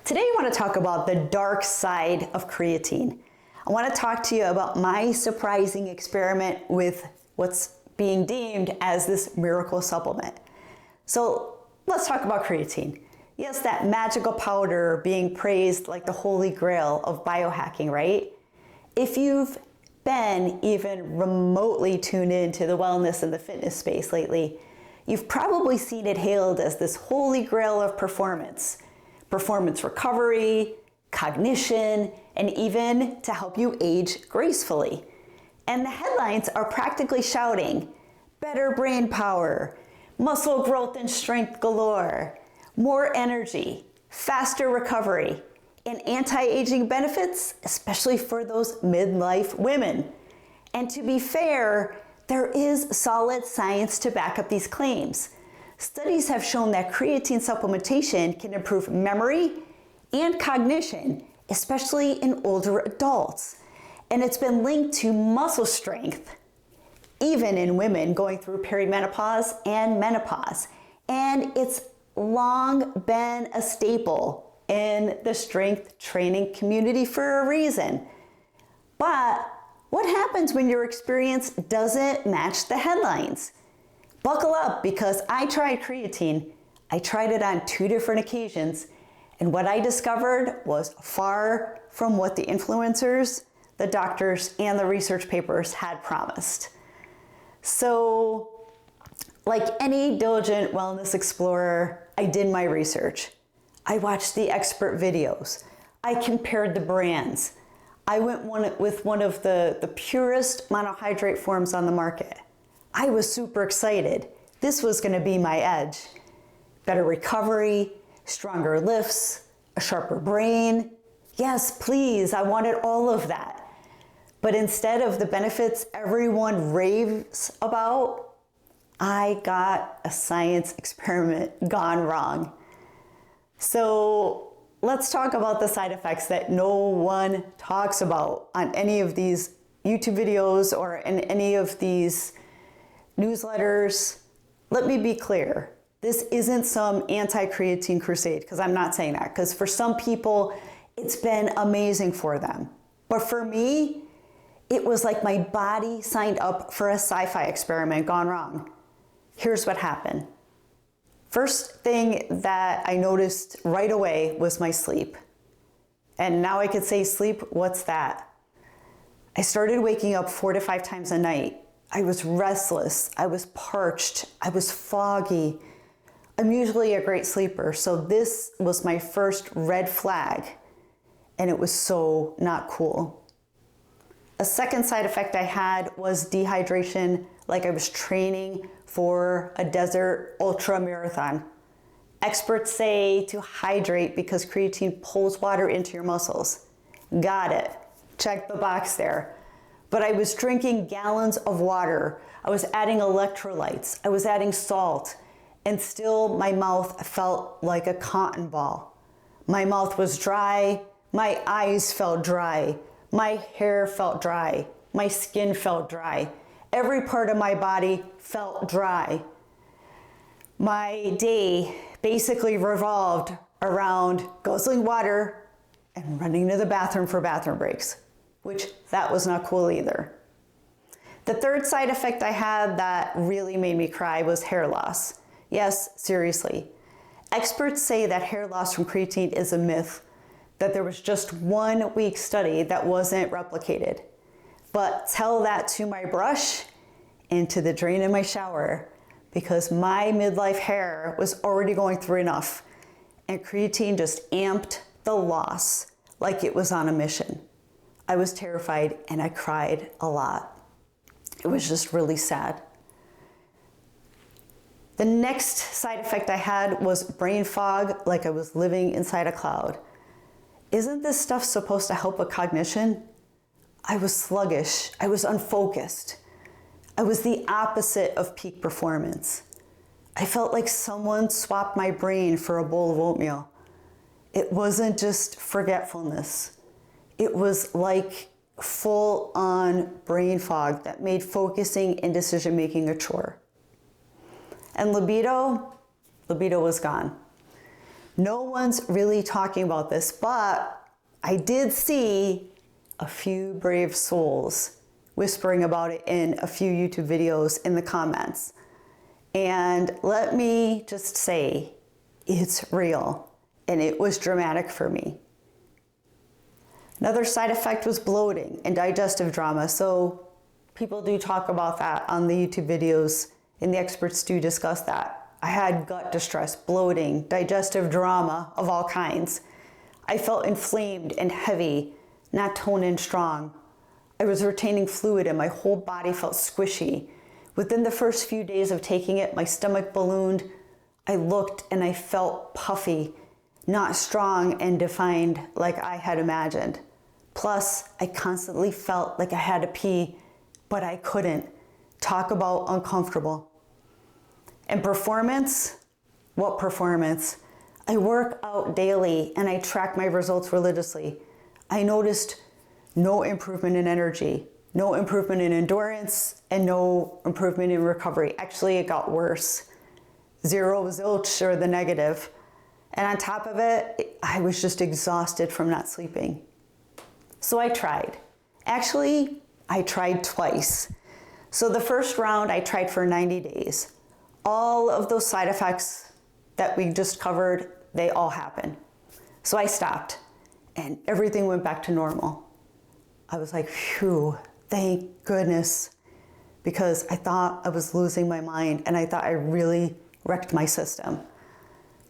Today I want to talk about the dark side of creatine. I want to talk to you about my surprising experiment with what's being deemed as this miracle supplement. So let's talk about creatine. Yes, that magical powder being praised like the holy grail of biohacking, right? If you've been even remotely tuned into the wellness and the fitness space lately, you've probably seen it hailed as this holy grail of performance recovery, cognition, and even to help you age gracefully. And the headlines are practically shouting, better brain power, muscle growth and strength galore, more energy, faster recovery, and anti-aging benefits, especially for those midlife women. And to be fair, there is solid science to back up these claims. Studies have shown that creatine supplementation can improve memory and cognition, especially in older adults. And it's been linked to muscle strength, even in women going through perimenopause and menopause. And it's long been a staple in the strength training community for a reason. But what happens when your experience doesn't match the headlines? Buckle up, because I tried creatine. I tried it on 2 different occasions, and what I discovered was far from what the influencers, the doctors, and the research papers had promised. So, like any diligent wellness explorer, I did my research. I watched the expert videos. I compared the brands. I went with one of the purest monohydrate forms on the market. I was super excited. This was going to be my edge. Better recovery, stronger lifts, a sharper brain. Yes, please, I wanted all of that. But instead of the benefits everyone raves about, I got a science experiment gone wrong. So let's talk about the side effects that no one talks about on any of these YouTube videos or in any of these newsletters. Let me be clear. This isn't some anti-creatine crusade, because I'm not saying that, because for some people, it's been amazing for them. But for me, it was like my body signed up for a sci-fi experiment gone wrong. Here's what happened. First thing that I noticed right away was my sleep. And now I could say sleep, what's that? I started waking up 4 to 5 times a night. I was restless, I was parched, I was foggy. I'm usually a great sleeper, so this was my first red flag, and it was so not cool. A second side effect I had was dehydration, like I was training for a desert ultra marathon. Experts say to hydrate because creatine pulls water into your muscles. Got it. Check the box there. But I was drinking gallons of water. I was adding electrolytes. I was adding salt. And still my mouth felt like a cotton ball. My mouth was dry. My eyes felt dry. My hair felt dry. My skin felt dry. Every part of my body felt dry. My day basically revolved around guzzling water and running to the bathroom for bathroom breaks, which that was not cool either. The third side effect I had that really made me cry was hair loss. Yes, seriously. Experts say that hair loss from creatine is a myth, that there was just 1 week study that wasn't replicated. But tell that to my brush and to the drain in my shower, because my midlife hair was already going through enough, and creatine just amped the loss like it was on a mission. I was terrified and I cried a lot. It was just really sad. The next side effect I had was brain fog, like I was living inside a cloud. Isn't this stuff supposed to help with cognition? I was sluggish. I was unfocused. I was the opposite of peak performance. I felt like someone swapped my brain for a bowl of oatmeal. It wasn't just forgetfulness. It was like full-on brain fog that made focusing and decision-making a chore. And libido was gone. No one's really talking about this, but I did see a few brave souls whispering about it in a few YouTube videos in the comments. And let me just say, it's real, and it was dramatic for me. Another side effect was bloating and digestive drama. So people do talk about that on the YouTube videos, and the experts do discuss that. I had gut distress, bloating, digestive drama of all kinds. I felt inflamed and heavy, not toned and strong. I was retaining fluid and my whole body felt squishy. Within the first few days of taking it, my stomach ballooned. I looked and I felt puffy, not strong and defined like I had imagined. Plus, I constantly felt like I had to pee, but I couldn't. Talk about uncomfortable. And performance? What performance? I work out daily and I track my results religiously. I noticed no improvement in energy, no improvement in endurance, and no improvement in recovery. Actually, it got worse. Zero, zilch, or the negative. And on top of it, I was just exhausted from not sleeping. So I tried. Actually, I tried twice. So the first round I tried for 90 days. All of those side effects that we just covered, they all happened. So I stopped and everything went back to normal. I was like, phew, thank goodness, because I thought I was losing my mind and I thought I really wrecked my system.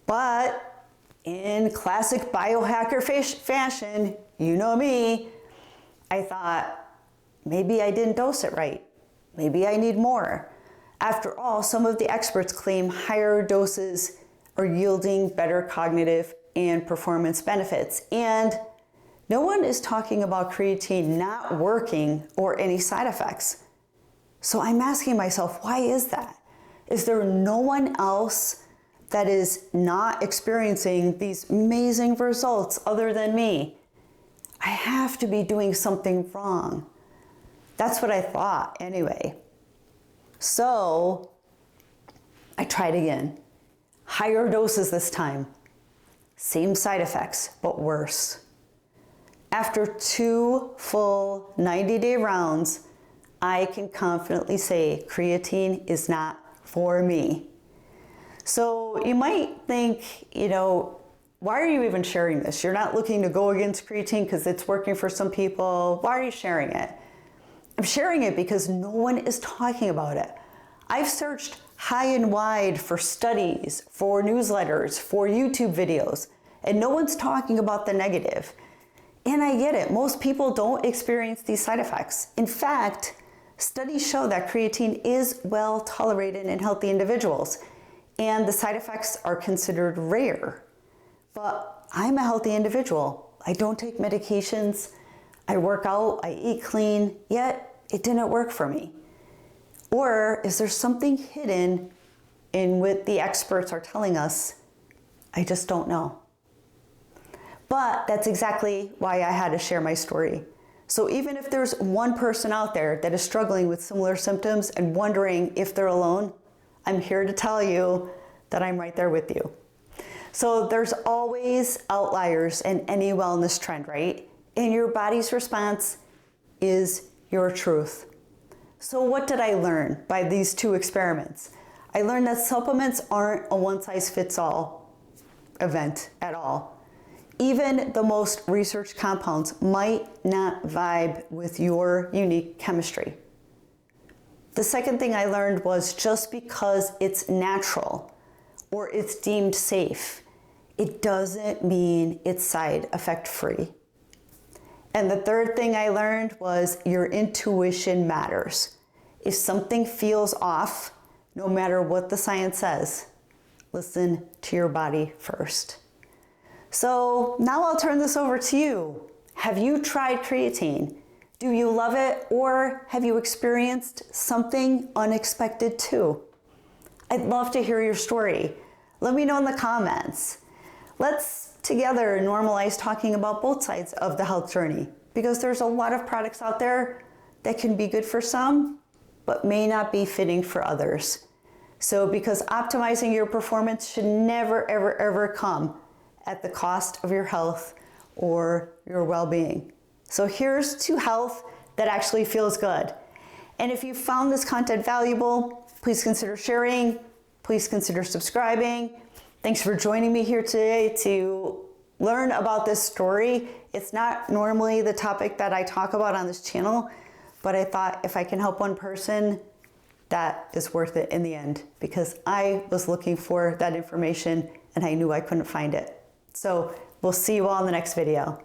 But in classic biohacker fashion, you know me, I thought maybe I didn't dose it right. Maybe I need more. After all, some of the experts claim higher doses are yielding better cognitive and performance benefits. And no one is talking about creatine not working or any side effects. So I'm asking myself, why is that? Is there no one else that is not experiencing these amazing results other than me? I have to be doing something wrong. That's what I thought anyway. So I tried again. Higher doses this time. Same side effects, but worse. After 2 full 90-day rounds, I can confidently say creatine is not for me. So you might think, why are you even sharing this? You're not looking to go against creatine because it's working for some people. Why are you sharing it? I'm sharing it because no one is talking about it. I've searched high and wide for studies, for newsletters, for YouTube videos, and no one's talking about the negative. And I get it, most people don't experience these side effects. In fact, studies show that creatine is well tolerated in healthy individuals, and the side effects are considered rare. But I'm a healthy individual. I don't take medications, I work out, I eat clean, yet it didn't work for me. Or is there something hidden in what the experts are telling us? I just don't know. But that's exactly why I had to share my story. So even if there's one person out there that is struggling with similar symptoms and wondering if they're alone, I'm here to tell you that I'm right there with you. So there's always outliers in any wellness trend, right? And your body's response is your truth. So what did I learn by these 2 experiments? I learned that supplements aren't a one-size-fits-all event at all. Even the most researched compounds might not vibe with your unique chemistry. The second thing I learned was just because it's natural or it's deemed safe, it doesn't mean it's side effect free. And the third thing I learned was your intuition matters. If something feels off, no matter what the science says, listen to your body first. So now I'll turn this over to you. Have you tried creatine? Do you love it, or have you experienced something unexpected too? I'd love to hear your story. Let me know in the comments. Let's together normalize talking about both sides of the health journey, because there's a lot of products out there that can be good for some, but may not be fitting for others. So because optimizing your performance should never, ever, ever come at the cost of your health or your well-being. So here's to health that actually feels good. And if you found this content valuable, please consider sharing, please consider subscribing. Thanks for joining me here today to learn about this story. It's not normally the topic that I talk about on this channel, but I thought if I can help one person, that is worth it in the end, because I was looking for that information and I knew I couldn't find it. So we'll see you all in the next video.